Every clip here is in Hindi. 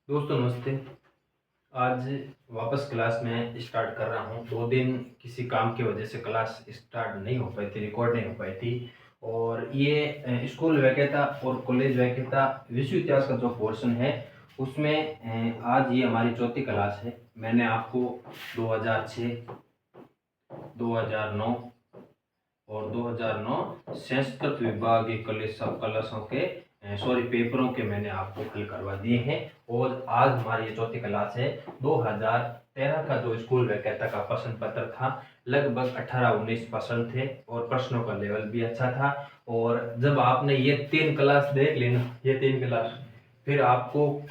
दोस्तों नमस्ते। आज वापस क्लास में स्टार्ट कर रहा हूँ। 2 दिन किसी काम की वजह से क्लास स्टार्ट नहीं हो पाई थी, रिकॉर्ड नहीं हो पाई थी। और ये स्कूल वैकेता और कॉलेज वैकेता विश्व इतिहास का जो पोर्शन है उसमें आज ये हमारी चौथी क्लास है। मैंने आपको 2006, 2009 और 2009 संस्कृत विभाग के कलशों के पेपरों के मैंने आपको हल करवा दिए हैं। और आज हमारी ये चौथी क्लास है। 2013 का जो स्कूल वैकेता का प्रश्न पत्र था, लगभग 18-19 प्रश्न थे और प्रश्नों का लेवल भी अच्छा था। और जब आपने ये 3 क्लास देख ली ना, ये 3 क्लास, फिर आपको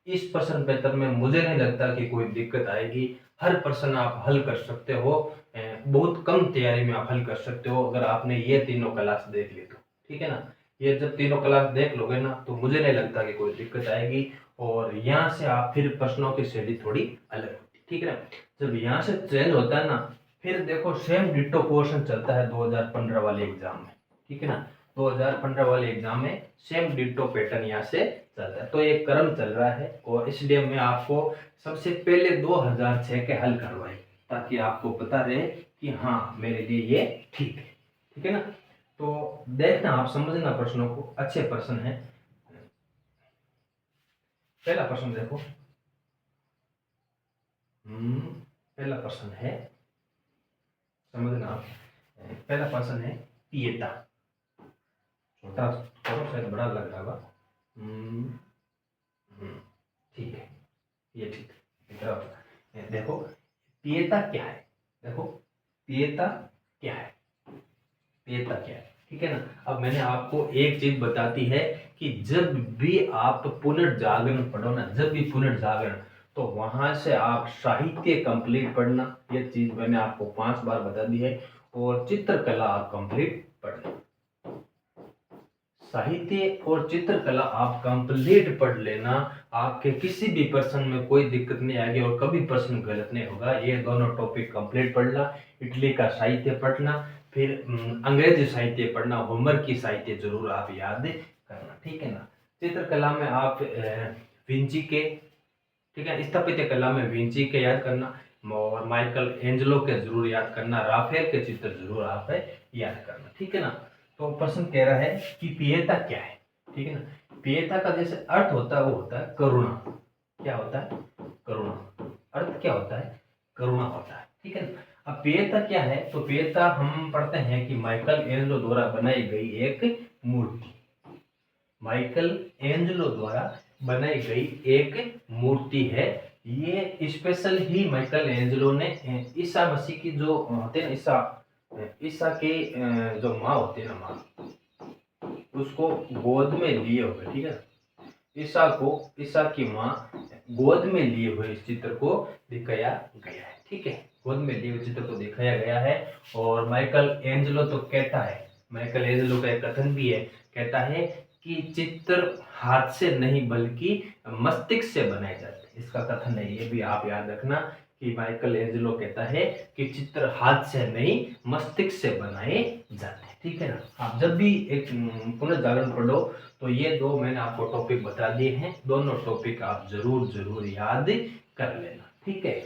इस प्रश्न पत्र में मुझे नहीं लगता कि कोई दिक्कत आएगी। हर प्रश्न आप हल कर सकते हो। बहुत कम तैयारी में आप हल कर सकते हो अगर आपने ये तीनों क्लास देख ली तो। ठीक है ना। ये जब तीनों क्लास देख लोगे ना तो मुझे नहीं लगता कि कोई दिक्कत आएगी। और यहाँ से आप फिर प्रश्नों की शैली थोड़ी अलग होती है। ठीक है ना। जब यहाँ से चेंज होता है ना, फिर देखो सेम डिट्टो क्वेश्चन चलता है 2015 वाले एग्जाम में। ठीक है ना। 2015 वाले एग्जाम में सेम डिट्टो पैटर्न यहाँ से चलता है। तो ये क्रम चल रहा है और इसलिए मैं आपको सबसे पहले 2006 के हल करवाए ताकि आपको पता रहे कि हाँ मेरे लिए ये ठीक है। ठीक है ना। तो देखना, आप समझना प्रश्नों को, अच्छे प्रश्न है। पहला प्रश्न देखो। पहला प्रश्न है, समझना आप। पहला प्रश्न है पियता। छोटा करो, शायद बड़ा लग रहा होगा। ठीक है, ये ठीक है। देखो पियता क्या है। देखो पियता क्या है, पियता क्या है। ठीक है ना। अब मैंने आपको एक चीज बताती है कि जब भी आप पुनर्जागरण पढ़ो ना, जब भी पुनर्जागरण, तो वहां से आप साहित्य कंप्लीट पढ़ना। ये चीज मैंने आपको 5 बार बता दी है। और चित्रकला आप कंप्लीट पढ़ना। साहित्य और चित्रकला आप कंप्लीट पढ़ लेना। आपके किसी भी प्रश्न में कोई दिक्कत नहीं आएगी और कभी प्रश्न गलत नहीं होगा। ये दोनों टॉपिक कंप्लीट पढ़ना। इटली का साहित्य पढ़ना, फिर अंग्रेजी साहित्य पढ़ना, होमर की साहित्य जरूर आप याद करना। ठीक है ना। चित्रकला में आप विंची के, ठीक है, स्थापत्य कला में विंची के याद करना और माइकल एंजेलो के जरूर याद करना, राफेल के चित्र जरूर आप याद करना। ठीक है ना। तो प्रश्न कह रहा है कि पियता क्या है। ठीक है ना। पियता का जैसे अर्थ होता है वो होता है करुणा। क्या होता है? करुणा। अर्थ क्या होता है? करुणा होता है। ठीक है ना। अब पियता क्या है, तो पियता हम पढ़ते हैं कि माइकल एंजेलो द्वारा बनाई गई एक मूर्ति। माइकल एंजेलो द्वारा बनाई गई एक मूर्ति है। ये स्पेशल ही माइकल एंजेलो ने ईसा मसीह की जो होते हैं ना, ईसा के जो माँ होती है ना, माँ, उसको गोद में लिए हुए। ठीक है। ईसा की माँ गोद में लिए हुए इस चित्र को दिखाया गया है। ठीक है। गोद में लिए हुए चित्र को दिखाया गया है। और माइकल एंजेलो तो कहता है, माइकल एंजेलो का एक कथन भी है, कहता है कि चित्र हाथ से नहीं बल्कि मस्तिष्क से बनाए जाते हैं। इसका कथन है, ये भी आप याद रखना कि माइकल एंजेलो कहता है कि चित्र हाथ से नहीं मस्तिष्क से बनाए जाते हैं। ठीक है ना। आप जब भी एक पुनर्जागरण पढ़ो तो ये दो मैंने आपको टॉपिक बता दिए हैं, दोनों टॉपिक आप जरूर जरूर याद कर लेना। ठीक है।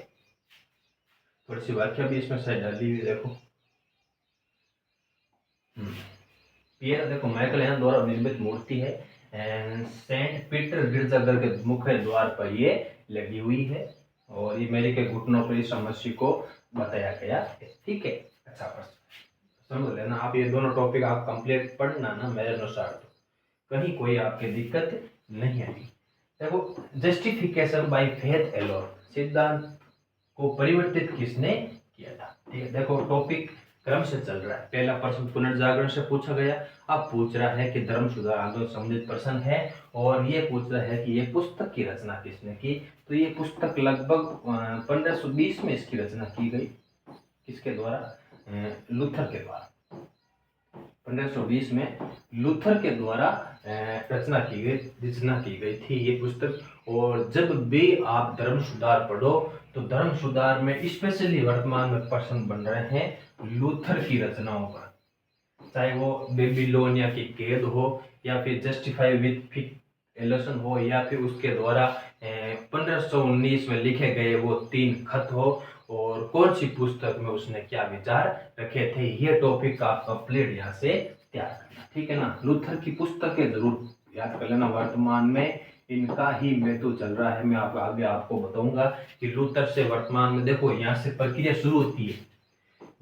थोड़ी सी व्याख्या भी इसमें शायद डाली हुई, देखो। ये देखो माइकल एंजेलो द्वारा निर्मित मूर्ति है। सेंट पीटर गिरजाघर के मुख्य द्वार पर ये लगी हुई है। और ये मेरी के घुटनों पर इस समस्या को बताया गया है। ठीक है। अच्छा प्रश्न समझ लेना आप। ये दोनों टॉपिक आप कंप्लीट पढ़ना ना, मेरे अनुसार तो कहीं कोई आपके दिक्कत नहीं आएगी। देखो जस्टिफिकेशन बाय फेथ एलोन, सिद्धांत को परिवर्तित किसने किया था। ठीक है। देखो टॉपिक क्रम से चल रहा है। पहला प्रश्न पुनर्जागरण से पूछा गया। अब पूछ रहा है कि धर्म सुधार आंदोलन संबंधित प्रश्न है। और ये पूछ रहा है कि ये पुस्तक की रचना किसने की। तो ये पुस्तक लगभग 1520 में इसकी रचना की गई। किसके द्वारा? लूथर के द्वारा। 1520 में लूथर के द्वारा रचना की गई थी ये पुस्तक। और जब भी आप धर्म सुधार पढ़ो तो धर्म सुधार में स्पेशली वर्तमान में प्रश्न बन रहे हैं लूथर की रचनाओं पर, चाहे वो बेबीलोनिया की कैद हो या फिर जस्टिफाई विथ एलोसन हो या फिर उसके द्वारा 1519 में लिखे गए वो 3 खत हो और कौन सी पुस्तक में उसने क्या विचार रखे थे, ये टॉपिक आप कंप्लीट यहाँ से तैयार करना, ठीक है ना। लूथर की पुस्तकें जरूर याद कर लेना, वर्तमान में इनका ही मेथो चल रहा है। मैं आप आगे आपको बताऊंगा कि लूथर से वर्तमान में देखो यहाँ से प्रक्रिया शुरू होती है,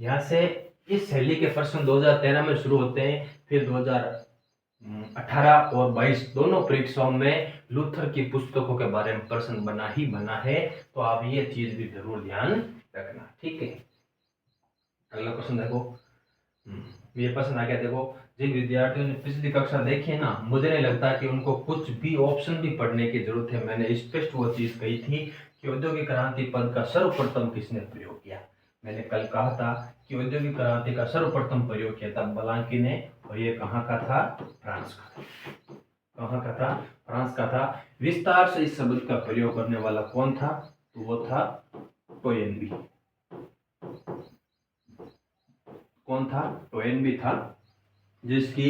यहाँ से इस शैली के प्रश्न 2013 में शुरू होते हैं, फिर 2018 और 22 दोनों परीक्षाओं में लूथर की पुस्तकों के बारे में प्रश्न बना ही बना है, तो आप ये चीज भी जरूर ध्यान रखना, ठीक है। अगला प्रश्न देखो, ये प्रश्न आ गया। देखो, जिन विद्यार्थियों ने पिछली कक्षा देखी है ना, मुझे नहीं लगता कि उनको कुछ भी ऑप्शन भी पढ़ने की जरूरत है। मैंने स्पष्ट वो चीज कही थी कि औद्योगिक क्रांति पद का सर्वप्रथम किसने प्रयोग किया। मैंने कल कहा था कि औद्योगिक क्रांति का सर्वप्रथम प्रयोग किया था बलांकी ने, और ये कहाँ का था, फ्रांस का था। कहाँ का था, फ्रांस का था। विस्तार से इस शब्द का प्रयोग करने वाला कौन था, तो वो था टोयनबी। कौन था, टोयनबी था, जिसकी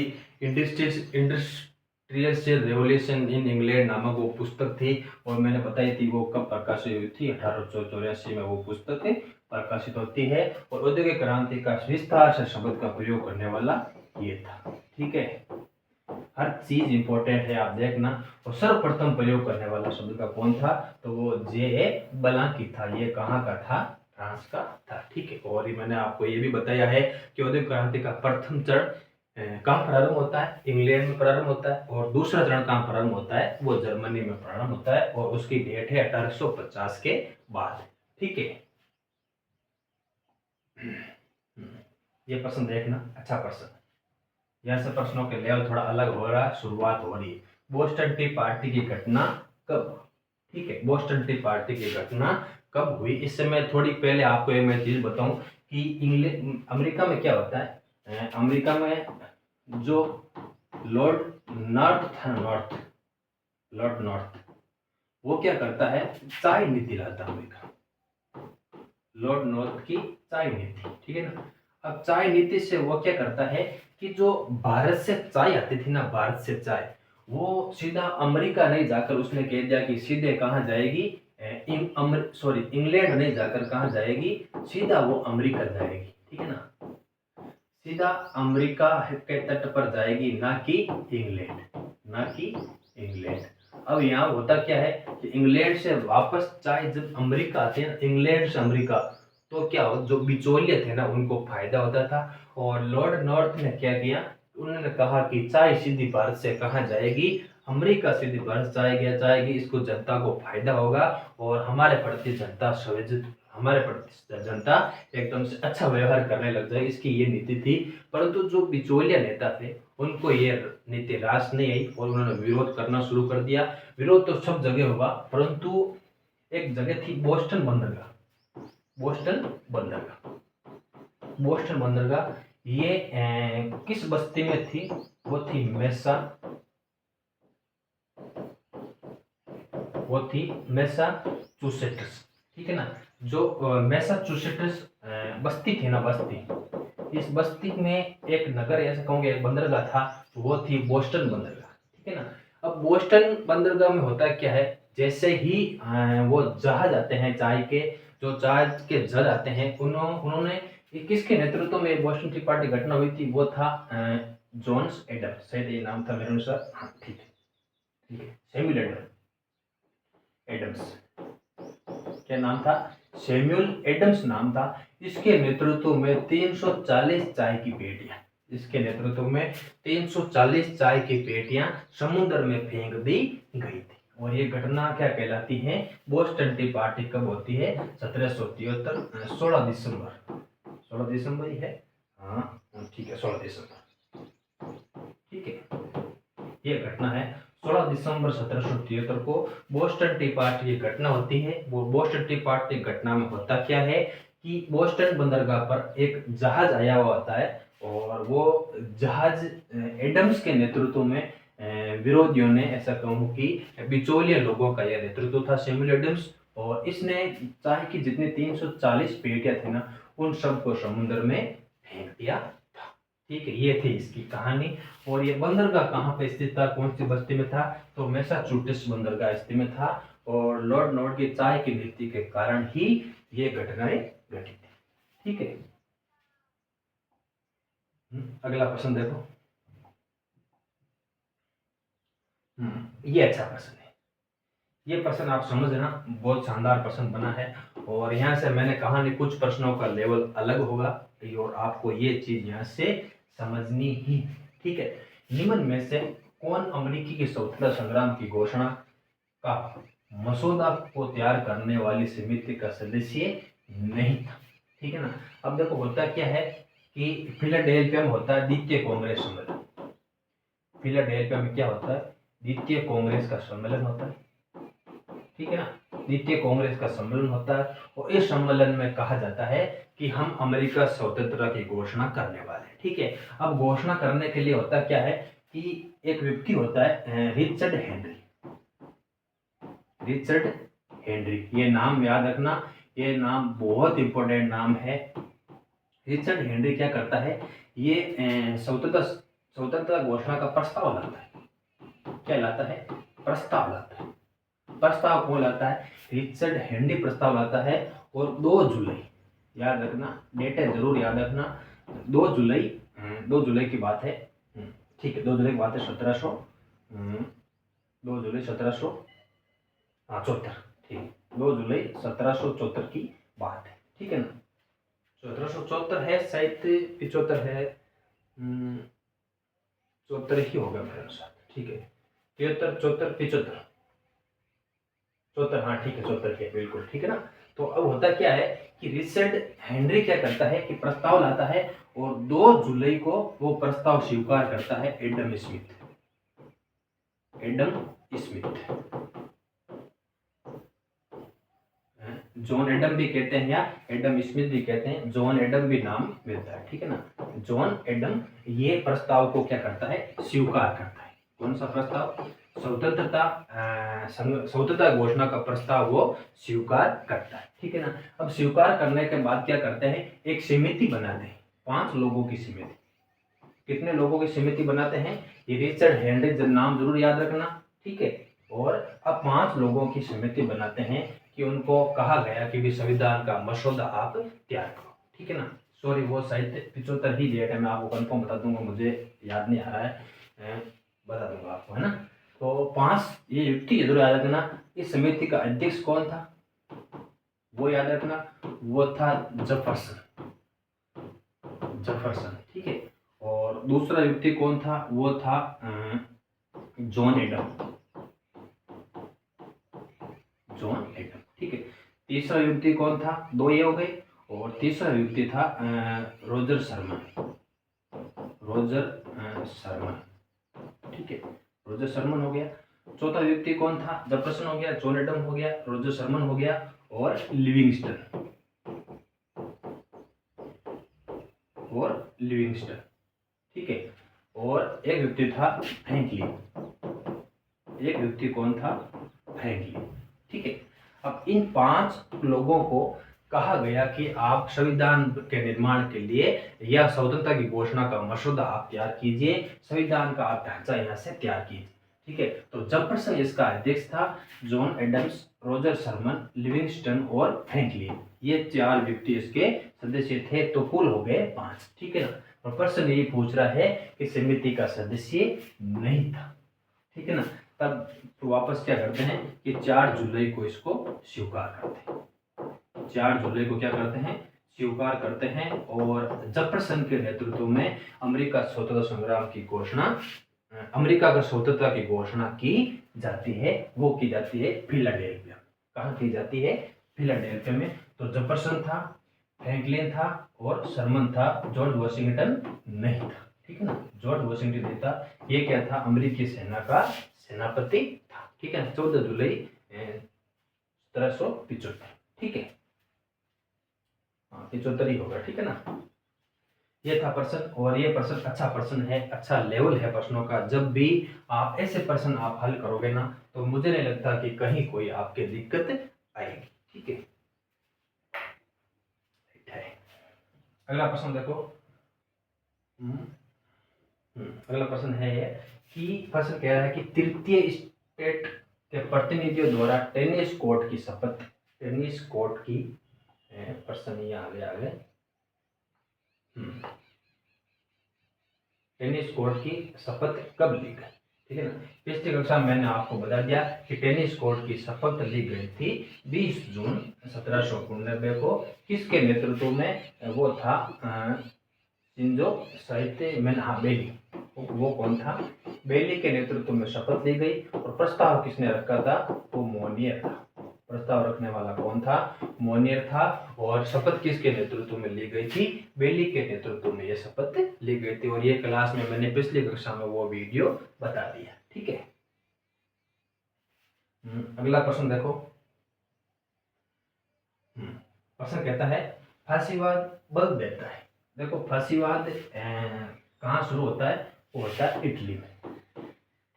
इंडस्ट्रियल रेवोल्यूशन इन इंग्लैंड नामक वो पुस्तक थी, और मैंने बताई थी वो कब प्रकाशित हुई थी, 1884 में वो पुस्तक प्रकाशित होती है। और औद्योगिक क्रांति का विस्तार से शब्द का प्रयोग करने वाला ये था, ठीक है। हर चीज इंपॉर्टेंट है, आप देखना। और सर्वप्रथम प्रयोग करने वाला शब्द का कौन था, तो वो जे बलांकी था। ये कहाँ का था, फ्रांस का था, ठीक है। और ये मैंने आपको ये भी बताया है कि औद्योगिक क्रांति का प्रथम चरण कहाँ प्रारंभ होता है, इंग्लैंड में प्रारंभ होता है, और दूसरा चरण कहाँ प्रारंभ होता है, वो जर्मनी में प्रारंभ होता है, और उसकी डेट है 1850 के बाद, ठीक है। ये प्रश्न देखना, अच्छा प्रश्न। यहाँ से प्रश्नों के लेवल थोड़ा अलग हो रहा है, शुरुआत हो रही है। बोस्टन टी पार्टी की घटना कब, ठीक है, बोस्टन टी पार्टी की घटना कब हुई। इससे मैं थोड़ी पहले आपको एक मैं चीज बताऊं कि इंग्लैंड अमेरिका में क्या होता है, अमेरिका में जो लॉर्ड नॉर्थ था, लॉर्ड नॉर्थ, वो क्या करता है, चाय नीति लाता है अमेरिका, लॉर्ड नॉर्थ की चाय नीति, ठीक है ना। अब चाय नीति से वो क्या करता है कि जो भारत से चाय आती थी ना, भारत से चाय, वो सीधा अमेरिका नहीं जाकर उसने कह दिया कि सीधे कहाँ जाएगी, इंग्लैंड नहीं जाकर कहाँ जाएगी, सीधा वो अमेरिका जाएगी, ठीक है ना, सीधा अमेरिका के तट पर जाएगी, ना कि इंग्लैंड, ना कि इंग्लैंड। अब यहाँ होता क्या है कि इंग्लैंड से वापस चाहे जब अमेरिका आते हैं, इंग्लैंड से अमेरिका, तो क्या हो, जो बिचौलिए थे ना उनको फायदा होता था। और लॉर्ड नॉर्थ ने क्या किया, उन्होंने कहा कि चाय सीधी भारत से कहाँ जाएगी, अमेरिका सीधी भारत जाएगी, इसको जनता को फायदा होगा, और हमारे प्रति जनता संवेदित, हमारे प्रति जनता एकदम से अच्छा व्यवहार करने लग जाए, इसकी ये नीति थी। परंतु जो बिचौलिया नेता थे उनको ये नीति रास नहीं आई, और उन्होंने विरोध करना शुरू कर दिया। विरोध तो सब जगह हुआ, परंतु एक जगह थी बोस्टन बंदरगाह, बोस्टन बंदरगाह, बोस्टन बंदरगाह, ये किस बस्ती में थी, वो थी मैसाचुसेट्स, ठीक है ना। जो मैसाचुसेट्स बस्ती थी ना, बस्ती, इस बस्ती में एक नगर, ऐसा कहूँगे एक बंदरगाह था, वो थी बोस्टन बंदरगाह, ठीक है ना। अब बोस्टन बंदरगाह में होता क्या है, जैसे ही वो जहाज आते हैं चाय के, जो जहाज के जज आते हैं, उन्होंने किसके नेतृत्व में बोस्टन टी पार्टी घटना हुई थी, वो था जॉन्स एडम्स, शायद ये नाम था मेरे अनुसार, हाँ ठीक है, ठीक है, सैमुअल एडम्स, क्या नाम था, सैमुअल एडम्स नाम था। इसके नेतृत्व में 340 चाय की पेटियां, इसके नेतृत्व में 340 चाय की पेटियां समुद्र में फेंक दी गई थी। और ये घटना क्या कहलाती है, बोस्टन टी पार्टी कब होती है, 1773, 16 दिसंबर, 16 दिसंबर ही है, हाँ ठीक है, 16 दिसंबर, ठीक है। ये घटना है 16 दिसंबर 1773 को बोस्टन टी पार्टी की घटना होती है। वो बोस्टन टी पार्टी घटना में होता क्या है कि बोस्टन बंदरगाह पर एक जहाज आया हुआ होता है, और वो जहाज एडम्स के नेतृत्व में, विरोधियों ने, ऐसा कहूँ कि बिचौलिए लोगों का यह नेतृत्व था, सैमुअल एडम्स, और इसने चाय की जितनी 340 पेटियां थी ना, उन सबको समुद्र में फेंक दिया था, ठीक है, ये थी इसकी कहानी। और ये बंदरगाह कहाँ पे स्थित था, कौन सी बस्ती में था, तो मैसाचुसेट्स बंदरगाह स्थित में था। और लॉर्ड नॉर्थ की चाय की नीति के कारण ही ये घटनाएं घटी थी। ठीक है, अगला प्रश्न देखो। ये अच्छा प्रश्न है, ये प्रश्न आप समझना, बहुत शानदार प्रश्न बना है। और यहाँ से मैंने कहा नहीं, कुछ प्रश्नों का लेवल अलग होगा और आपको ये चीज यहाँ से समझनी ही। ठीक है, निम्न में से कौन अमेरिकी के स्वतंत्रता संग्राम की घोषणा का मसौदा को तैयार करने वाली समिति का सदस्य नहीं था। ठीक है ना। अब देखो होता क्या है कि फिलाडेल्फिया में होता है द्वितीय कांग्रेस सम्मेलन। फिलाडेल्फिया में क्या होता है, द्वितीय कांग्रेस का सम्मेलन होता है। ठीक है ना, द्वितीय कांग्रेस का सम्मेलन होता है और इस सम्मेलन में कहा जाता है कि हम अमेरिका स्वतंत्रता की घोषणा करने वाले हैं। ठीक है, अब घोषणा करने के लिए होता क्या है कि एक व्यक्ति होता है रिचर्ड हेनरी। रिचर्ड हेनरी, ये नाम याद रखना, ये नाम बहुत इंपॉर्टेंट नाम है। रिचर्ड हेनरी क्या करता है, ये स्वतंत्रता घोषणा का प्रस्ताव लाता है। क्या लाता है, प्रस्ताव लाता है। प्रस्ताव कौन लाता है, रिचर्ड हेनरी प्रस्ताव लाता है। और 2 जुलाई, याद रखना, डेट है जरूर याद रखना, 2 जुलाई, 2 जुलाई की बात है। ठीक है, 2 जुलाई की बात है, 2 जुलाई 1774। ठीक है, 2 जुलाई 1774 की बात है। ठीक है ना, 1774 है शायद, 75 है, 74 ही होगा मेरे अनुसार। ठीक है, 73, 74, 75, 74, हाँ ठीक है, 74 के बिल्कुल ठीक है ना। तो अब होता क्या है कि रिचर्ड हेनरी क्या करता है कि प्रस्ताव लाता है और 2 जुलाई को वो प्रस्ताव स्वीकार करता है Adam Smith. Adam Smith, John Adam भी कहते हैं या एडम स्मिथ भी कहते हैं, जॉन एडम भी नाम मिलता है। ठीक है ना, जॉन एडम ये प्रस्ताव को क्या करता है, स्वीकार करता है। कौन सा प्रस्ताव, स्वतंत्रता घोषणा का प्रस्ताव वो स्वीकार करता है। ठीक है ना, अब स्वीकार करने के बाद क्या करते हैं, एक समिति बनाते हैं, 5 लोगों की समिति। कितने लोगों की समिति बनाते हैं, ये रिचर्ड हेनरी नाम जरूर याद रखना। ठीक है, और अब 5 लोगों की समिति बनाते हैं कि उनको कहा गया कि भी संविधान का मसौदा आप तैयार करो। ठीक है ना, सॉरी वो शायद 75 ही डेट है, मैं आपको कंफर्म बता दूंगा, मुझे याद नहीं आ रहा है, बता दूंगा आपको, है ना। तो 5 ये युक्ति जरूर याद रखना। इस समिति का अध्यक्ष कौन था, वो याद रखना, वो था जेफरसन। जेफरसन, ठीक है। और दूसरा व्यक्ति कौन था, वो था जॉन एडम। जॉन एडम, ठीक है। तीसरा व्यक्ति कौन था, 2 ये हो गए। और तीसरा व्यक्ति था रोजर शर्मन। रोजर शर्मन, ठीक है, रोजर शर्मन हो गया। चौथा व्यक्ति कौन था, जेफरसन हो गया, जॉन एडम हो गया, रोजर शर्मन हो गया और लिविंगस्टन, ठीक है। और एक व्यक्ति था फ्रैंकलिन। एक व्यक्ति कौन था, फ्रैंकलिन, ठीक है। अब इन 5 लोगों को कहा गया कि आप संविधान के निर्माण के लिए या स्वतंत्रता की घोषणा का मसौदा आप तैयार कीजिए, संविधान का आप ढांचा यहाँ से तैयार कीजिए। ठीक है, तो जेफरसन इसका अध्यक्ष था, John Adams, Roger Sherman, Livingston और फ्रैंकलिन, ये 4 व्यक्ति इसके सदस्य थे। तो कुल हो गए 5। ठीक है ना, और प्रश्न यही पूछ रहा है कि समिति का सदस्य नहीं था। ठीक है ना, तब तो वापस क्या करते हैं कि 4 जुलाई को इसको स्वीकार करते हैं। 4 जुलाई को क्या करते हैं, स्वीकार करते हैं। और जेफरसन के नेतृत्व में अमेरिका स्वतंत्रता संग्राम की घोषणा, अमेरिका का स्वतंत्रता की घोषणा की जाती है। वो की जाती है फिलाडेल्फिया। कहाँ की जाती है, फिलाडेल्फिया में। तो जेफरसन था, फ्रैंकलिन था और शर्मन था, जॉर्ज वॉशिंगटन नहीं था। ठीक है ना, जॉर्ज वॉशिंगटन नहीं था। ये क्या था, अमेरिकी सेना का सेनापति था। ठीक है, 14 जुलाई 1775। ठीक है, 75 ही होगा। ठीक है ना, ये था प्रश्न। और ये प्रश्न अच्छा प्रश्न है, अच्छा लेवल है प्रश्नों का। जब भी आप ऐसे प्रश्न आप हल करोगे ना, तो मुझे नहीं लगता कि कहीं कोई आपके दिक्कत आएगी। ठीक है, अगला प्रश्न देखो। अगला प्रश्न है ये कि प्रश्न कह रहा है कि तृतीय स्टेट के प्रतिनिधियों द्वारा टेनिस कोर्ट की शपथ, टेनिस कोर्ट की प्रश्न ये आगे टेनिस कोर्ट की शपथ कब ली गई, ठीक है ना। पिछली कक्षा में मैंने आपको बता दिया कि टेनिस कोर्ट की शपथ ली गई थी 20 जून 1799 को। किसके नेतृत्व में? वो था शिंजो साहित्य में, हाँ बेली, वो कौन था? बेली के नेतृत्व में शपथ ली गई। और प्रस्ताव किसने रखा था? वो मोनियर था। प्रस्ताव रखने वाला कौन था? मोनियर था। और शपथ किसके नेतृत्व में ली गई थी? बेली के नेतृत्व में यह शपथ ली गई थी। और ये क्लास में मैंने पिछली कक्षा में वो वीडियो बता दिया, ठीक है। अगला प्रश्न देखो। प्रश्न कहता है फांसीवाद बल देता है। देखो फांसीवाद कहाँ शुरू होता है? वो होता है इटली में,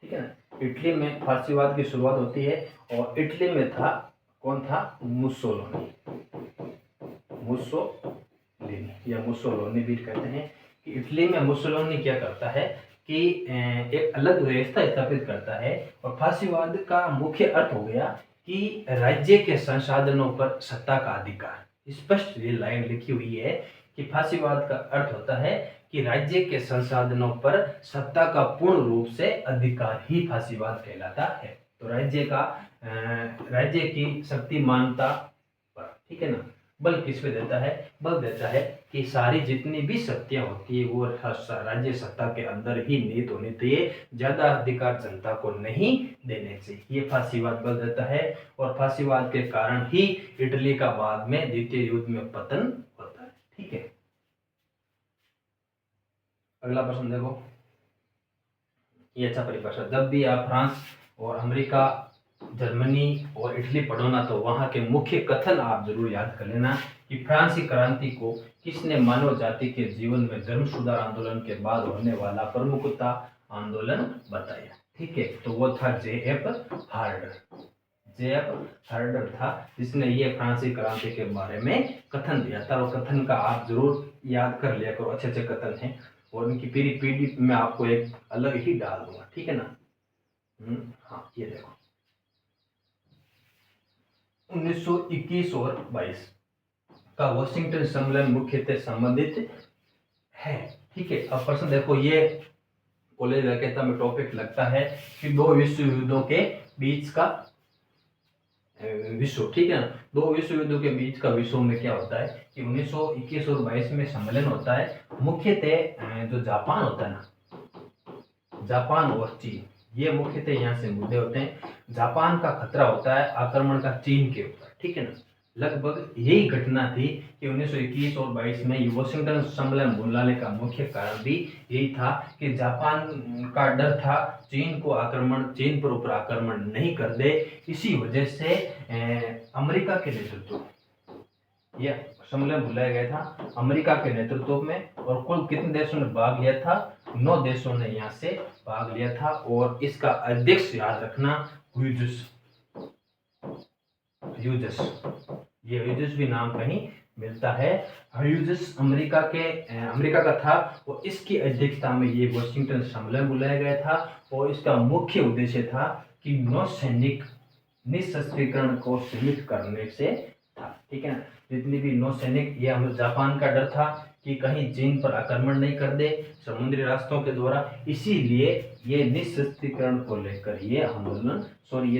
ठीक है ना। इटली में फांसीवाद की शुरुआत होती है। और इटली में था, कौन था? मुसोलिनी, मुसोलिनी या मुसोलिनी भी कहते हैं। कि इटली में मुसोलिनी क्या करता है कि एक अलग व्यवस्था स्थापित करता है। और फांसीवाद का मुख्य अर्थ हो गया कि राज्य के संसाधनों पर सत्ता का अधिकार। स्पष्ट ये लाइन लिखी हुई है कि फांसीवाद का अर्थ होता है कि राज्य के संसाधनों पर सत्ता का पूर्ण रूप से अधिकार ही फांसीवाद कहलाता है। तो राज्य की शक्तिमानता पर, ठीक है ना। बल किस पे देता है? बल देता है कि सारी जितनी भी शक्तियां होती है वो राज्य सत्ता के अंदर ही निहित होनी चाहिए, ज्यादा अधिकार जनता को नहीं देने चाहिए। ये फांसीवाद बल देता है। और फांसीवाद के कारण ही इटली का बाद में द्वितीय युद्ध में पतन होता है, ठीक है। अगला प्रश्न देखो, ये अच्छा परिभाषा। जब भी आप फ्रांस और अमेरिका, जर्मनी और इटली पढ़ो ना, तो वहाँ के मुख्य कथन आप जरूर याद कर लेना कि फ्रांसीसी क्रांति को किसने मानव जाति के जीवन में धर्म सुधार आंदोलन के बाद होने वाला प्रमुखता आंदोलन बताया, ठीक है। तो वो था जे.एफ. हार्डर। जे.एफ. हार्डर था जिसने ये फ्रांसीसी क्रांति के बारे में कथन दिया था। और कथन का आप जरूर याद कर लिया करो, अच्छे अच्छे कथन हैं। और उनकी पूरी पीडीएफ में आपको एक अलग ही डाल दूंगा, ठीक है ना। हाँ ये देखो 1921 और 22 का वॉशिंगटन सम्मेलन मुख्यतः संबंधित है, ठीक है। अब प्रश्न देखो, ये कॉलेज वैकेता में टॉपिक लगता है कि दो विश्व युद्धों के बीच का विश्व, ठीक है ना। दो विश्व युद्धों के बीच का विश्व में क्या होता है कि 1921 और 22 में सम्मेलन होता है। मुख्यतः जो जापान होता है ना, जापान और चीन, ये मुख्यतः यहाँ से मुद्दे होते हैं। जापान का खतरा होता है आक्रमण का चीन के ऊपर, ठीक है ना। लगभग यही घटना थी कि 1921 और 22 में वॉशिंगटन सम्मेलन बुलाने का मुख्य कारण भी यही था कि जापान का डर था चीन पर ऊपर आक्रमण नहीं कर दे। इसी वजह से अमेरिका के नेतृत्व, यह सम्मेलन बुलाया गया था अमेरिका के नेतृत्व में। और कुल कितने देशों ने भाग लिया था? 9 देशों ने यहाँ से भाग लिया था। और इसका अध्यक्ष याद रखना ह्यूजेस, ये ह्यूजेस भी नाम कहीं मिलता है। ह्यूजेस अमेरिका का था। और इसकी अध्यक्षता में ये वॉशिंगटन सम्मेलन बुलाया गया था। और इसका मुख्य उद्देश्य था कि नौसैनिक निशस्त्रीकरण को सीमित करने से था, ठीक है ना। जितनी भी नौसैनिक, ये हम जापान का डर था कि कहीं चीन पर आक्रमण नहीं कर दे समुद्री रास्तों के द्वारा, इसीलिए ये निशस्त्रीकरण को लेकर ये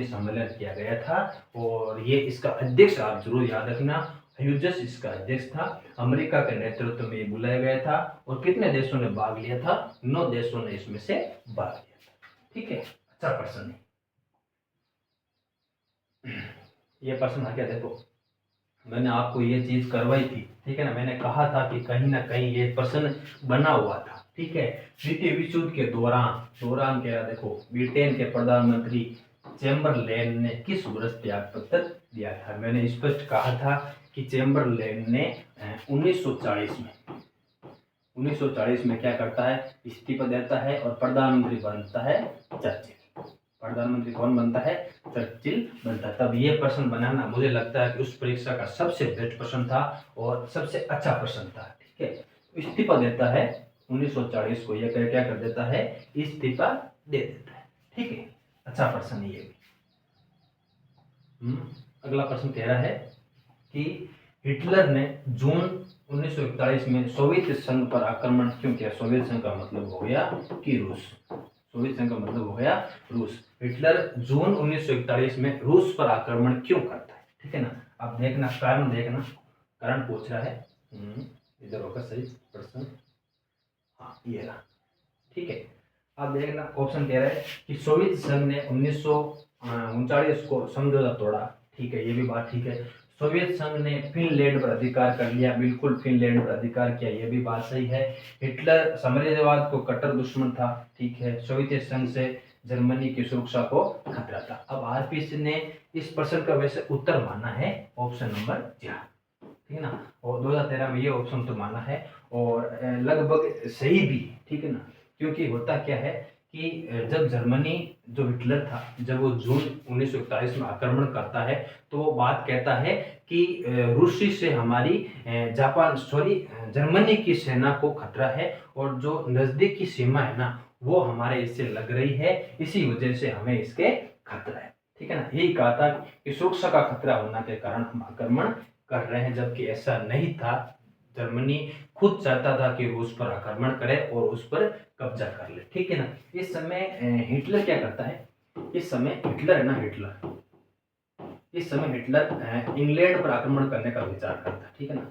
सम्मेलन किया गया था। और ये इसका अध्यक्ष आप जरूर याद रखना, ह्यूजेस इसका अध्यक्ष था। अमेरिका के नेतृत्व में ये बुलाया गया था। और कितने देशों ने भाग लिया था? 9 देशों ने इसमें से भाग लिया था, ठीक है। अच्छा प्रश्न है ये प्रश्न आ गया। देखो मैंने आपको ये चीज करवाई थी, ठीक है ना। मैंने कहा था कि कहीं ना कहीं ये प्रश्न बना हुआ था, ठीक है। द्वितीय विश्व युद्ध के दौरान क्या, देखो ब्रिटेन के प्रधानमंत्री चेम्बरलेन ने किस वर्ष त्याग पत्र दिया था? मैंने स्पष्ट कहा था कि चेम्बरलेन ने 1940 में क्या करता है? इस्तीफा देता है और प्रधानमंत्री बनता है चर्चिल। प्रधानमंत्री कौन बनता है? चर्चिल बनता है। तब ये प्रश्न बनाना मुझे लगता है कि उस परीक्षा का सबसे बेस्ट प्रश्न था और सबसे अच्छा प्रश्न था, ठीक है। इस्तीफा देता है 1940 को यह क्या कर देता है, इस्तीफा दे देता है। ठीक है, अच्छा प्रश्न है ये भी। अगला प्रश्न कह रहा है कि हिटलर ने जून 1941 में सोवियत संघ पर आक्रमण क्यों किया। सोवियत संघ का मतलब हो गया कि रूस, सोवियत संघ का मतलब हो गया रूस। हिटलर जून 1941 में रूस पर आक्रमण क्यों करता है। ठीक है ना, आप देखना कारण, देखना कारण पूछ रहा है। इधर होगा सही प्रश्न, हाँ ये रहा। ठीक है, आप देखना ऑप्शन कह रहा है कि सोवियत संघ ने 1939 को समझौता तोड़ा। ठीक है, ये भी बात ठीक है। सोवियत संघ ने फिनलैंड पर अधिकार कर लिया, बिल्कुल फिनलैंड पर अधिकार किया, ये भी बात सही है। हिटलर साम्राज्यवाद को कट्टर दुश्मन था। ठीक है, सोवियत संघ से जर्मनी की सुरक्षा को खतरा था। अब आरपीसी ने इस प्रश्न का वैसे उत्तर माना है ऑप्शन नंबर 4। ठीक है ना, और 2013 में ये ऑप्शन तो माना है और लगभग सही भी। ठीक है ना, क्योंकि होता क्या है कि जब जर्मनी जो हिटलर था, जब वो जून 1941 में आक्रमण करता है तो वो बात कहता है कि रूसी से हमारी जर्मनी की सेना को खतरा है और जो नजदीक की सीमा है ना वो हमारे इससे लग रही है, इसी वजह से हमें इसके खतरा है। ठीक है ना, यही कहा था कि सुरक्षा का खतरा होने के कारण हम आक्रमण कर रहे हैं, जबकि ऐसा नहीं था। जर्मनी खुद चाहता था कि रूस पर आक्रमण करे और उस पर कब्जा कर ले। ठीक है ना, इस समय हिटलर क्या करता है, इस समय हिटलर है ना, इस समय हिटलर इंग्लैंड पर आक्रमण करने का विचार करता है। ठीक है ना,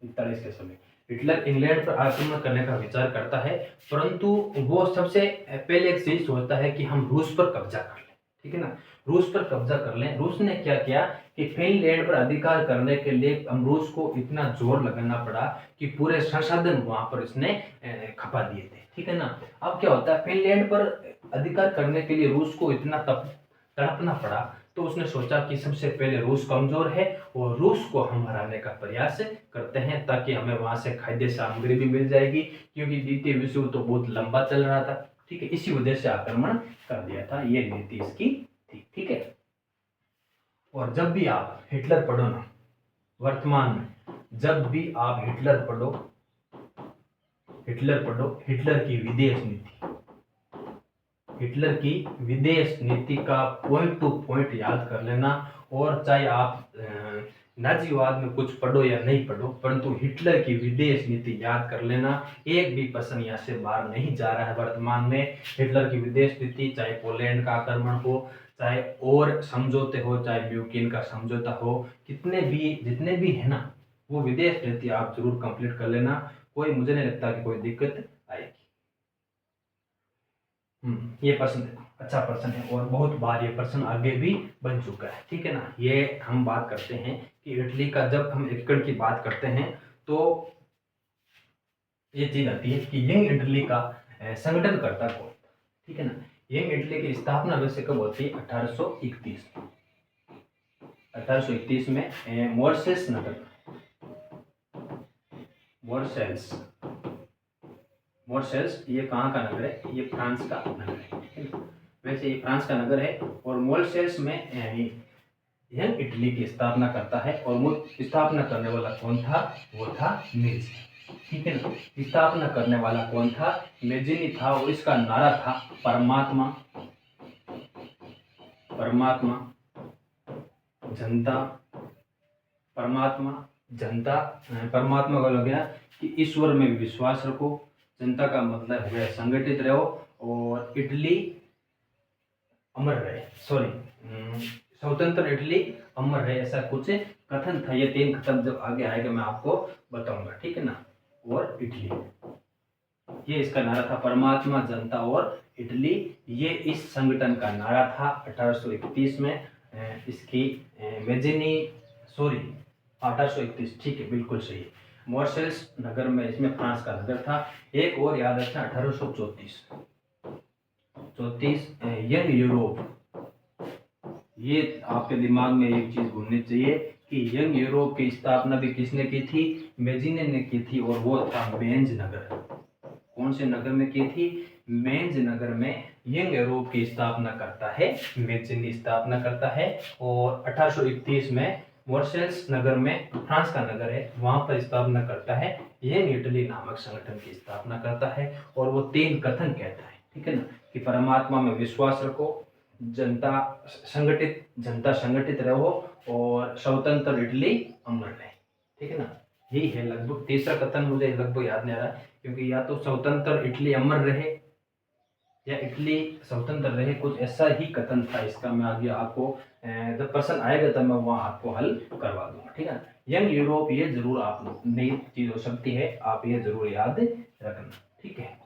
41 के समय हिटलर इंग्लैंड पर आक्रमण करने का विचार करता है, परंतु वो सबसे पहले एक चीज सोचता है कि हम रूस पर कब्जा कर लें। ठीक है ना, रूस पर कब्जा कर लें। रूस ने क्या किया कि फिनलैंड पर अधिकार करने के लिए हम रूस को इतना जोर लगाना पड़ा कि पूरे संसाधन वहां पर इसने खपा दिए थे। ठीक है ना, अब क्या होता है, फिनलैंड पर अधिकार करने के लिए रूस को इतना तड़पना पड़ा, तो उसने सोचा कि सबसे पहले रूस कमजोर है और रूस को हम हराने का प्रयास करते हैं ताकि हमें वहां से खाद्य सामग्री भी मिल जाएगी, क्योंकि द्वितीय विश्व युद्ध तो बहुत लंबा चल रहा था। ठीक है, इसी वजह से आक्रमण कर दिया था, ये नीति इसकी थी। ठीक है, और जब भी आप हिटलर पढ़ो ना, वर्तमान में जब भी आप हिटलर पढ़ो, हिटलर की विदेश नीति, हिटलर की विदेश नीति का पॉइंट टू पॉइंट याद कर लेना। और चाहे आप नाजीवाद में कुछ पढ़ो या नहीं पढ़ो, परंतु हिटलर की विदेश नीति याद कर लेना। एक भी प्रश्न यहाँ से बाहर नहीं जा रहा है वर्तमान में। हिटलर की विदेश नीति, चाहे पोलैंड का आक्रमण हो, चाहे और समझौते हो, चाहे म्यूकिन का समझौता हो, जितने भी है ना, वो विदेश नीति आप जरूर कंप्लीट कर लेना। कोई, मुझे नहीं लगता कि कोई दिक्कत आएगी। ये प्रश्न देखो, अच्छा प्रश्न है और बहुत बार ये प्रश्न आगे भी बन चुका है। ठीक है ना, ये हम बात करते हैं कि इटली का, जब हम एकीकरण की बात करते हैं तो ये चीज आती है कि यंग इटली का संगठन करता कौन। ठीक है ना, यंग इटली की स्थापना वैसे कब होती है, 1831 में मोर्सेस नगर, मोर्सेल्स ये कहाँ का नगर है, ये फ्रांस का नगर है। वैसे ये फ्रांस का नगर है और मोर्सेल्स में यंग इटली की स्थापना करता है। और वो स्थापना करने वाला कौन था, वो था मेजिनी। ठीक है ना, स्थापना करने वाला कौन था, मेजिनी था। और इसका नारा था परमात्मा, परमात्मा जनता, परमात्मा जनता। परमात्मा का हो गया कि ईश्वर में विश्वास रखो, जनता का मतलब हो गया संगठित रहो, और इटली अमर रहे, स्वतंत्र इटली अमर रहे, ऐसा कुछ कथन था। ये 3 कथन जब आगे आएगा मैं आपको बताऊंगा। ठीक है ना, और इटली, ये इसका नारा था, परमात्मा जनता और इटली, ये इस संगठन का नारा था 1831 में। इसकी मेजिनी, 1831, ठीक है, बिल्कुल सही। मोर्सेल्स नगर में, इसमें फ्रांस का नगर था। एक और याद रखना, 1834 यंग यूरोप, ये आपके दिमाग में एक चीज घूमनी चाहिए कि यंग यूरोप की स्थापना भी किसने की थी, मेजिनी ने की थी, और वो था मेंज नगर। कौन से नगर में की थी, मेंज नगर में यंग यूरोप की स्थापना करता है मेजिनी, स्थापना करता है। और 1831 में मोर्सेल्स नगर में, फ्रांस का नगर है, वहां पर स्थापना करता है यंग इटली नामक संगठन की स्थापना करता है और वो 3 कथन कहता है, ठीक है ना, कि परमात्मा में विश्वास रखो, जनता संगठित रहो और स्वतंत्र इटली अमर रहे, ठीक है ना। यही है लगभग तीसरा कथन, मुझे लगभग याद नहीं आ रहा क्योंकि या तो स्वतंत्र इटली अमर रहे या इटली स्वतंत्र रहे, कुछ ऐसा ही कथन था इसका। मैं आगे आपको जब प्रश्न आएगा तब मैं वहाँ आपको हल करवा दूंगा, ठीक है ना। यंग यूरोप ये जरूर आप नई चीज हो सकती है, आप ये जरूर याद रखना, ठीक है।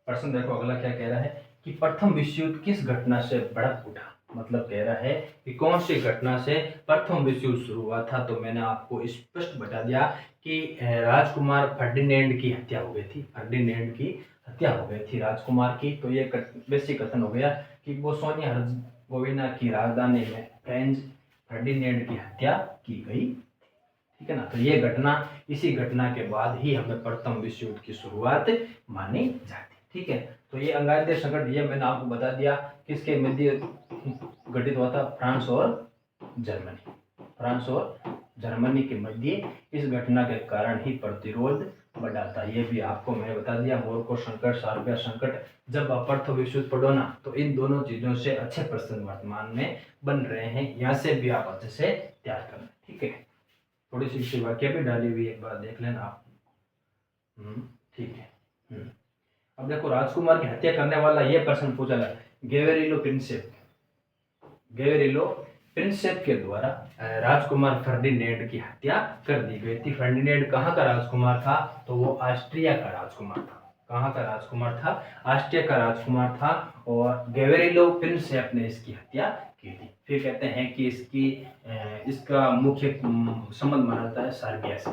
प्रश्न देखो अगला क्या कह रहा है कि प्रथम विश्व युद्ध किस घटना से भड़क उठा। मतलब कह रहा है कि कौन सी घटना से प्रथम विश्व युद्ध शुरू हुआ था। तो मैंने आपको स्पष्ट बता दिया कि राजकुमार फर्डिनेंड की हत्या हो गई थी, फर्डिनेंड की हत्या हो गई थी राजकुमार की। तो ये बेसिक कथन हो गया कि बोस्निया हर्जेगोविना की राजधानी में फ्रेंच फर्डिनेंड की हत्या की गई, ठीक है ना। तो ये घटना, इसी घटना के बाद ही हमें प्रथम विश्व युद्ध की शुरुआत मानी जाती, ठीक है। तो ये अंगारकीय संकट ये मैंने आपको बता दिया किसके मध्य घटित हुआ था, फ्रांस और जर्मनी, फ्रांस और जर्मनी के मध्य इस घटना के कारण ही प्रतिरोध बढ़ा था। ये भी आपको मैंने बता दिया। मोरको संकट, सार्बिया संकट, जब आप प्रथम विश्व युद्ध पढ़ो ना तो इन दोनों चीजों से अच्छे प्रश्न वर्तमान में बन रहे हैं, यहाँ से भी आप अच्छे से तैयार करना, ठीक है। थोड़ी सी वाक्य भी डाली हुई एक बार देख लेना आप। ठीक है। अब देखो राजकुमार की हत्या करने वाला ये प्रश्न पूछा गया, गेवरिलो प्रिंसेप, गेवरिलो प्रिंसेप के द्वारा राजकुमार फर्डिनेंड की हत्या कर दी गई थी। फर्डिनेंड कहाँ का राजकुमार था, तो वो ऑस्ट्रिया का राजकुमार था। कहाँ का राजकुमार था, ऑस्ट्रिया का राजकुमार था। और गेवरिलो प्रिंसेप ने इसकी हत्या की थी। फिर कहते हैं कि इसका मुख्य संबंध मानता है सर्बिया से,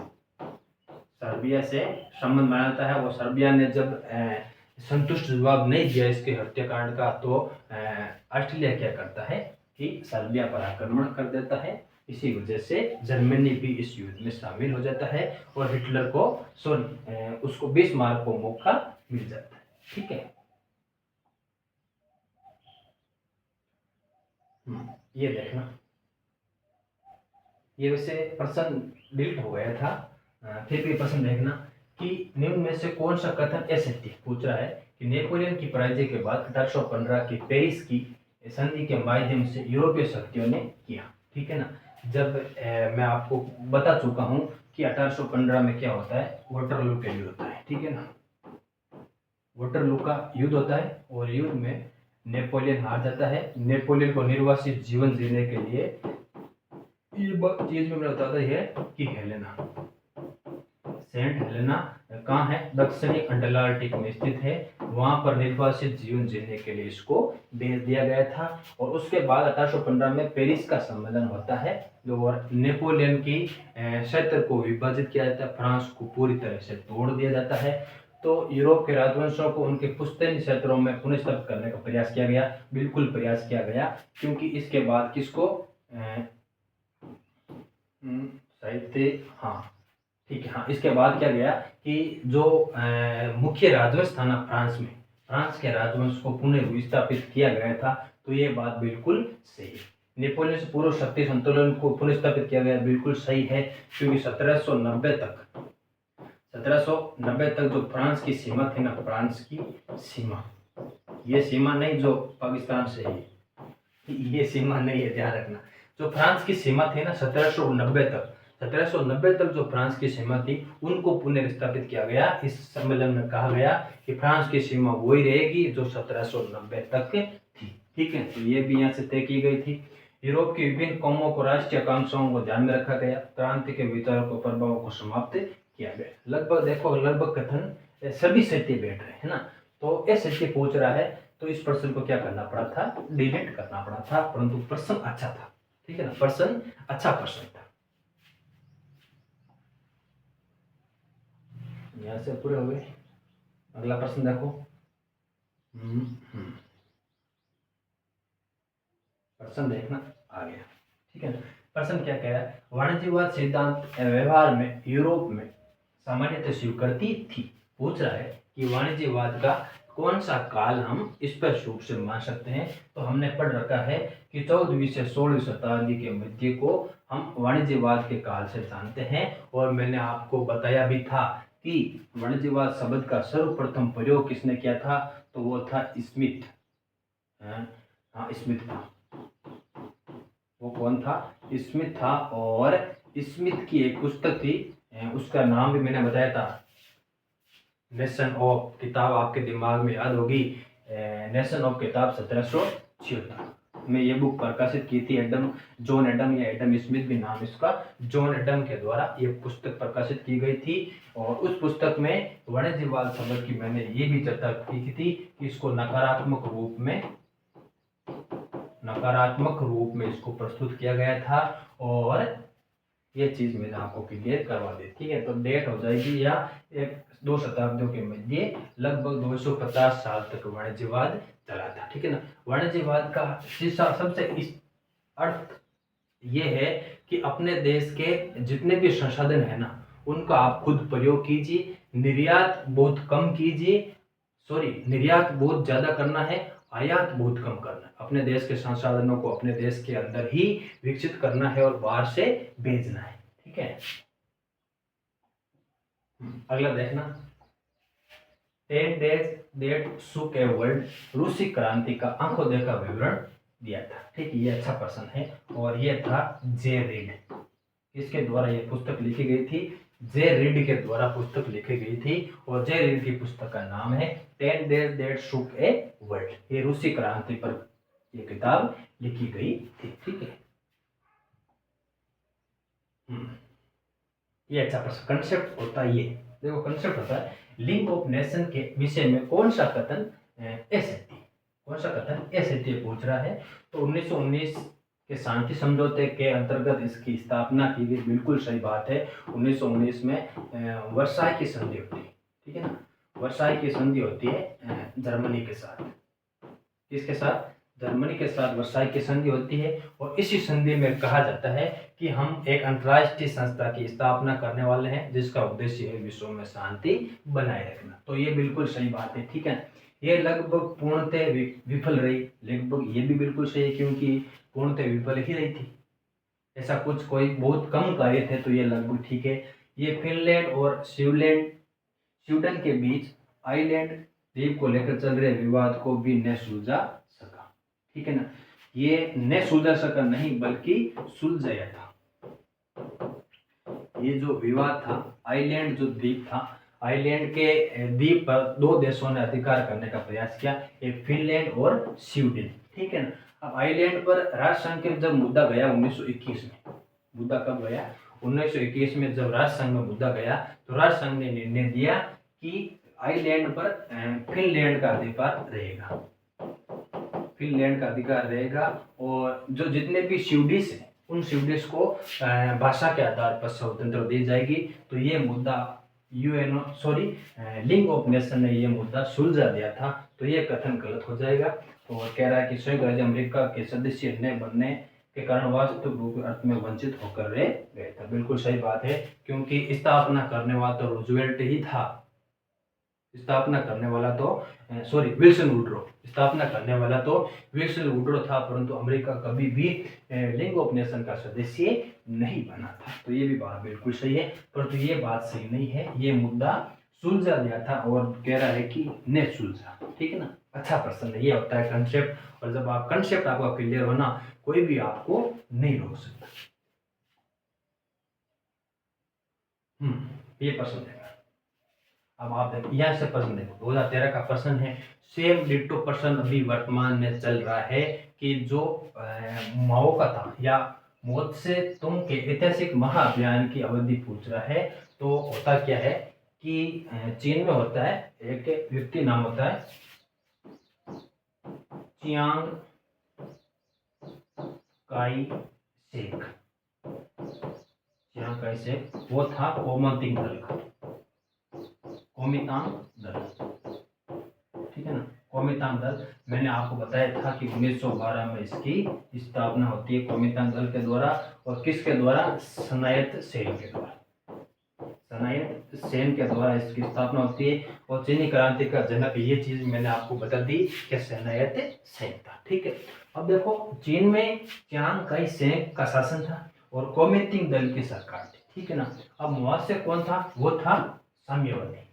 सर्बिया से संबंध मानता है। वो सर्बिया ने जब संतुष्ट जवाब नहीं दिया इसके हत्याकांड का, तो ऑस्ट्रेलिया क्या करता है कि सर्बिया पर आक्रमण कर देता है। इसी वजह से जर्मनी भी इस युद्ध में शामिल हो जाता है और हिटलर को उसको बिस्मार्क को मौका मिल जाता है, ठीक है। ये देखना, ये वैसे प्रश्न डिलीट हो गया था, फिर भी प्रश्न देखना कि निम्न में से कौन सा कथन असत्य पूछ रहा है कि नेपोलियन की पराजय के बाद 1815 की पेरिस की संधि के माध्यम से यूरोपीय शक्तियों ने किया, ठीक है ना। जब मैं आपको बता चुका हूं कि 1815 में क्या होता है, वाटरलू का युद्ध होता है, ठीक है ना। वाटरलू का युद्ध होता है और युद्ध में नेपोलियन हार जाता है। नेपोलियन को निर्वासित जीवन जीने के लिए ये चीज में बताता है कि हेलेना, सेंट हेलेना कहाँ है, दक्षिणी अंटार्कटिक में स्थित है। वहां पर निर्वासित जीवन जीने के लिए इसको भेज दिया गया था। और उसके बाद 1815 में पेरिस का सम्मेलन होता है और नेपोलियन की क्षेत्र को विभाजित किया जाता है, फ्रांस को पूरी तरह से तोड़ दिया जाता है। तो यूरोप के राजवंशों को उनके पुश्तैनी क्षेत्रों में पुनर्स्थापित करने का प्रयास किया गया, बिल्कुल प्रयास किया गया, क्योंकि इसके बाद किसको साहित्य, हाँ ठीक है, हाँ इसके बाद क्या गया कि जो मुख्य राजवंश था ना फ्रांस में, फ्रांस के राजवंश को पुनः विस्थापित किया गया था। तो ये बात बिल्कुल सही है। नेपोलियन से पूर्व शक्ति संतुलन को पुनर्स्थापित किया गया, बिल्कुल सही है, क्योंकि 1790 तक जो फ्रांस की सीमा थी ना, फ्रांस की सीमा, ये सीमा नहीं जो पाकिस्तान से है, ये सीमा नहीं है, ध्यान रखना। जो फ्रांस की सीमा थी ना 1790 तक जो फ्रांस की सीमा थी उनको पुनर्स्थापित किया गया। इस सम्मेलन में कहा गया कि फ्रांस की सीमा वही रहेगी जो 1790 तक थी, ठीक है। तो ये भी यहाँ से तय की गई थी। यूरोप की विभिन्न कौमों को राष्ट्रीय आकांक्षाओं को ध्यान में रखा गया, क्रांति के विचारों को प्रभावों को समाप्त किया गया। लगभग देखो, लगभग कथन सभी सत्य बैठ रहे हैं ना। तो ये सत्य पूछ रहा है, तो इस प्रश्न को क्या करना पड़ा था, डिलीट करना पड़ा था, परंतु प्रश्न अच्छा था, ठीक है ना, प्रश्न अच्छा प्रश्न था। यहाँ से पूरे हो गए। अगला प्रश्न देखो। प्रश्न देखना आ गया, ठीक है ना। प्रश्न क्या कह रहा है, वाणिज्यवाद सिद्धांत व्यवहार में यूरोप में सामान्यतः स्वीकृति थी। पूछ रहा है कि वाणिज्यवाद का कौन सा काल हम स्पष्ट रूप से मान सकते हैं। तो हमने पढ़ रखा है कि 14वीं से 16वीं शताब्दी के मध्य को हम वाणिज्यवाद के काल से जानते हैं। और मैंने आपको बताया भी था कि वाणिज्यवाद शब्द का सर्वप्रथम प्रयोग किसने किया था, तो वो था स्मिथ। हाँ, स्मिथ था। वो कौन था? स्मिथ था। और स्मिथ की एक पुस्तक थी, उसका नाम भी मैंने बताया था, नेशन ऑफ, किताब आपके दिमाग में याद होगी, नेशन ऑफ किताब 1776 में ये बुक प्रकाशित की थी। जॉन एडम या एडम स्मिथ भी नाम इसका, जॉन एडम के द्वारा ये पुस्तक प्रकाशित की गई थी। और उस पुस्तक में वाणिज्यवाद शब्द की मैंने ये भी चर्चा की थी कि इसको नकारात्मक रूप में इसको प्रस्तुत किया गया था। और ये चीज मैंने आपको क्लियर करवा दी, ठीक है। तो डेट हो जाएगी या एक दो शताब्दियों के मध्य लगभग 250 साल तक वाणिज्यवाद चला था, ठीक है ना। वाणिज्यवाद का सबसे इस अर्थ ये है कि अपने देश के जितने भी संसाधन है ना, उनका आप खुद प्रयोग कीजिए, निर्यात बहुत कम कीजिए, निर्यात बहुत ज्यादा करना है, आयात बहुत कम करना है। अपने देश के संसाधनों को अपने देश के अंदर ही विकसित करना है और बाहर से भेजना है, ठीक है। अगला देखना, 10 days that shook a world, रूसी क्रांति का आंखों देखा विवरण दिया था, ठीक है। ये अच्छा प्रश्न है। और ये था जे रीड, इसके द्वारा ये पुस्तक लिखी गई थी, जे रीड के द्वारा पुस्तक लिखी गई थी। और जे रीड की पुस्तक का नाम है 10 days that shook a world। ये रूसी क्रांति पर ये किताब लिखी गई थी, ठीक है। ये अच्छा प्रश्न, कंसेप्ट होता है ये, देखो कंसेप्ट होता है लिंक ऑफ नेशन के विषय में कौन सा कथन असत्य पूछ रहा है। तो 1919 के शांति समझौते के अंतर्गत इसकी स्थापना की गई, बिल्कुल सही बात है। 1919 में वर्साई की संधि होती है, ठीक है ना। वर्साई की संधि होती है जर्मनी के साथ, किसके साथ? जर्मनी के साथ वर्साई की संधि होती है। और इसी संधि में कहा जाता है कि हम एक अंतर्राष्ट्रीय संस्था की स्थापना करने वाले हैं जिसका उद्देश्य है विश्व में शांति बनाए रखना। तो ये बिल्कुल सही बात है, ठीक है। ये लगभग पूर्णतः विफल रही, लगभग ये भी बिल्कुल सही है क्योंकि पूर्णतः विफल ही रही थी। ऐसा कुछ कोई बहुत कम कार्य थे, तो ये लगभग ठीक है। ये फिनलैंड और स्वीडन के बीच आइलैंड द्वीप को लेकर चल रहे विवाद को भी न सुलझा सका, ठीक है ना। ये न सुलझा सका नहीं बल्कि सुलझाया था। ये जो विवाद था, आइलैंड जो द्वीप था, आइलैंड के द्वीप पर दो देशों ने अधिकार करने का प्रयास किया, एक फिनलैंड और स्वीडन, ठीक है ना। अब आइलैंड पर राष्ट्रसंघ के जब मुद्दा गया 1921 में, मुद्दा कब गया? 1921 में जब राष्ट्रसंघ में मुद्दा गया तो राष्ट्रसंघ ने निर्णय दिया कि आइलैंड पर फिनलैंड का अधिकार रहेगा, फिनलैंड का अधिकार रहेगा। और जो जितने भी स्वीडिश हैं उन स्वीडिश को भाषा के आधार पर स्वतंत्रता दी जाएगी। तो ये मुद्दा लीग ऑफ नेशन ने ये मुद्दा सुलझा दिया था। तो ये कथन गलत हो जाएगा। और कह रहा है कि संयुक्त राज्य अमेरिका के सदस्य न बनने के कारण वास्तविक रूप अर्थ में वंचित होकर रह गए थे। बिल्कुल सही बात है क्योंकि स्थापना करने वाला तो रूजवेल्ट ही था, स्थापना करने वाला तो विल्सन वुडरो, स्थापना करने वाला तो विल्सन वुडरो था, परंतु अमेरिका कभी भी लीग ऑफ नेशन का सदस्य नहीं बना था। तो ये भी बात बिल्कुल सही है, परंतु ये बात सही नहीं है। ये मुद्दा सुलझा दिया था और कह रहा है कि ने सुलझा, ठीक है ना। अच्छा प्रश्न है, ये होता है कंसेप्ट। और जब आप कंसेप्ट आपका क्लियर हो ना, कोई भी आपको नहीं रोक सकता। ये प्रश्न है। अब आप देखो, यहाँ से प्रश्न देखो, 2013 का प्रश्न है। सेम डिट्टो प्रश्न अभी वर्तमान में चल रहा है कि जो माओ का था या मौत से तुम के ऐतिहासिक महाअभियान की अवधि पूछ रहा है। तो होता क्या है कि चीन में होता है, एक व्यक्ति नाम होता है Chiang Kai Shek, Chiang Kai Shek, वो था कोमंतिंग दल का, कोमितांग दल, ठीक है ना। कोमितांग दल मैंने आपको बताया था कि 1912 में इसकी स्थापना होती है कोमितांग दल के द्वारा। और किसके द्वारा? सनायत सेन के द्वारा, सनायत सेन के द्वारा इसकी स्थापना होती है। और चीनी क्रांति का जनक ये चीज मैंने आपको बता दी कि सनायत सेन था, ठीक है। अब देखो, चीन में चियांग काई शेक का शासन था और कोमितिंग दल की सरकार थी, ठीक है ना। अब मुआसे कौन था, वो था साम्यवादी।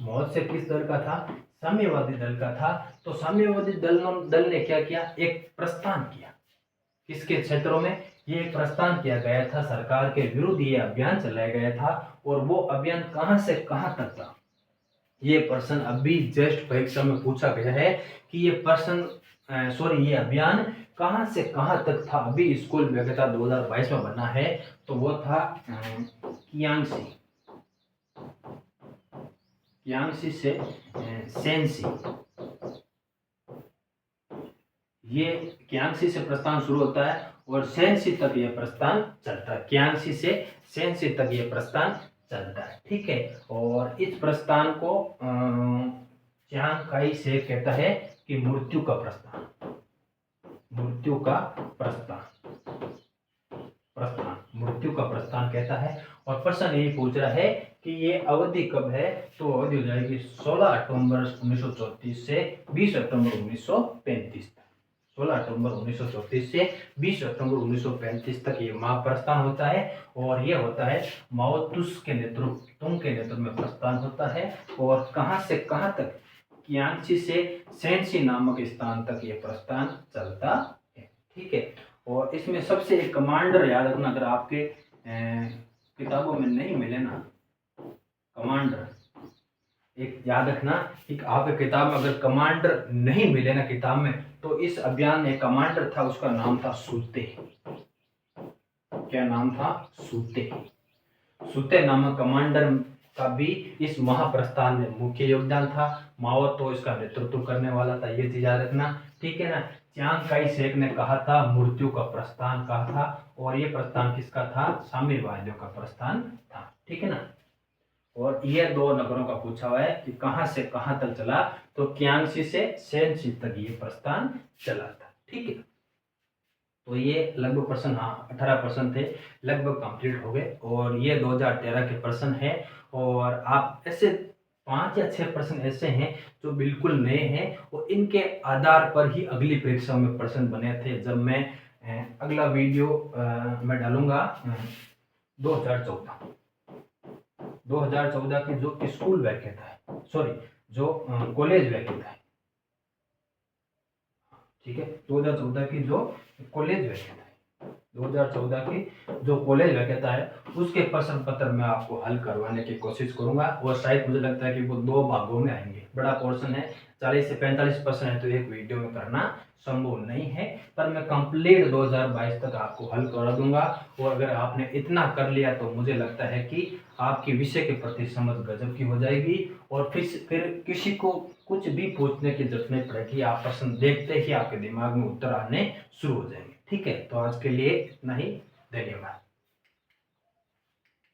मुआसे किस दल का था, साम्यवादी दल का था। तो साम्यवादी दल ने क्या किया, एक प्रस्थान किया। किसके क्षेत्रों में, ये एक प्रस्थान किया गया था, सरकार के विरुद्ध ये अभियान चलाया गया था। और वो अभियान कहां से कहां तक था, ये प्रश्न अभी जस्ट परीक्षा में पूछा गया है कि ये प्रश्न ये अभियान कहां से कहां तक था। अभी स्कूल विज्ञता 2022 में बना है, तो वो था कियांगसी, कियांगसी से सेंसी। ये कियांगसी से प्रस्थान शुरू होता है और सेंसी तक ये प्रस्थान चलता है। कियांगसी से सेंसी तक ये प्रस्थान चलता है, ठीक है। और इस प्रस्थान को चियांग काई शेक कहता है कि मृत्यु का प्रस्थान, मृत्यु का प्रस्थान, मृत्यु का प्रस्थान कहता है। और प्रश्न यही पूछ रहा है कि ये अवधि कब है, तो अवधि हो जाएगी 16 अक्टूबर 1934 से 20 अक्टूबर 1935 तक। 16 अक्टूबर 1934 से 20 अक्टूबर 1935 तक ये महाप्रस्थान होता है। और ये होता है माओ के नेतृत्व में प्रस्थान होता है। और कहां से कहां तक, कियांगसी से सेंसी नामक स्थान तक ये प्रस्थान चलता है, ठीक है। और इसमें सबसे एक कमांडर याद रखना, अगर आपके किताबों में नहीं मिले ना कमांडर, एक याद रखना कि आपके किताब में अगर कमांडर नहीं मिले ना किताब में, तो इस अभियान में कमांडर था, उसका नाम था सूते। क्या नाम था, सूते। सूते नामक कमांडर का भी इस महाप्रस्थान में मुख्य योगदान था। माओ तो इसका नेतृत्व करने वाला था, ये चीज याद रखना, ठीक है ना। चियांग काई शेक ने कहा था मृत्यु का प्रस्थान कहा था, और ये प्रस्थान किसका था, साम्यवादियों का प्रस्थान था, ठीक है ना। और ये दो नगरों का पूछा हुआ है कि कहां से कहां तक चला, तो कियांगसी से सेंसी तक ये प्रस्थान चला था, ठीक है। तो ये लगभग प्रश्न, हाँ 18 प्रश्न थे, लगभग कंप्लीट हो गए। और ये 2013 के प्रश्न है। और आप ऐसे 5 या 6 प्रश्न ऐसे हैं जो बिल्कुल नए हैं, और इनके आधार पर ही अगली परीक्षा में प्रश्न बने थे। जब मैं अगला वीडियो मैं डालूंगा 2014 की जो स्कूल वैक्यता है, सॉरी जो कॉलेज वैक्यता है, ठीक है। 2014 की जो कॉलेज वैक्यता है, 2014 की जो कॉलेज वैक्यता है, उसके प्रश्न पत्र मैं आपको हल करवाने की कोशिश करूंगा। और शायद मुझे लगता है कि वो 2 भागों में आएंगे। बड़ा पोर्शन है, 40 से 45 प्रश्न है, तो एक वीडियो में करना संभव नहीं है। पर मैं कंप्लीट 2022 तक आपको हल करा दूंगा। और अगर आपने इतना कर लिया तो मुझे लगता है कि आपकी विषय के प्रति समझ गजब की हो जाएगी। और फिर किसी को कुछ भी पूछने की जरूरत नहीं पड़ेगी। आप प्रश्न देखते ही आपके दिमाग में उत्तर आने शुरू हो जाएंगे, ठीक है। तो आज के लिए इतना ही, धन्यवाद।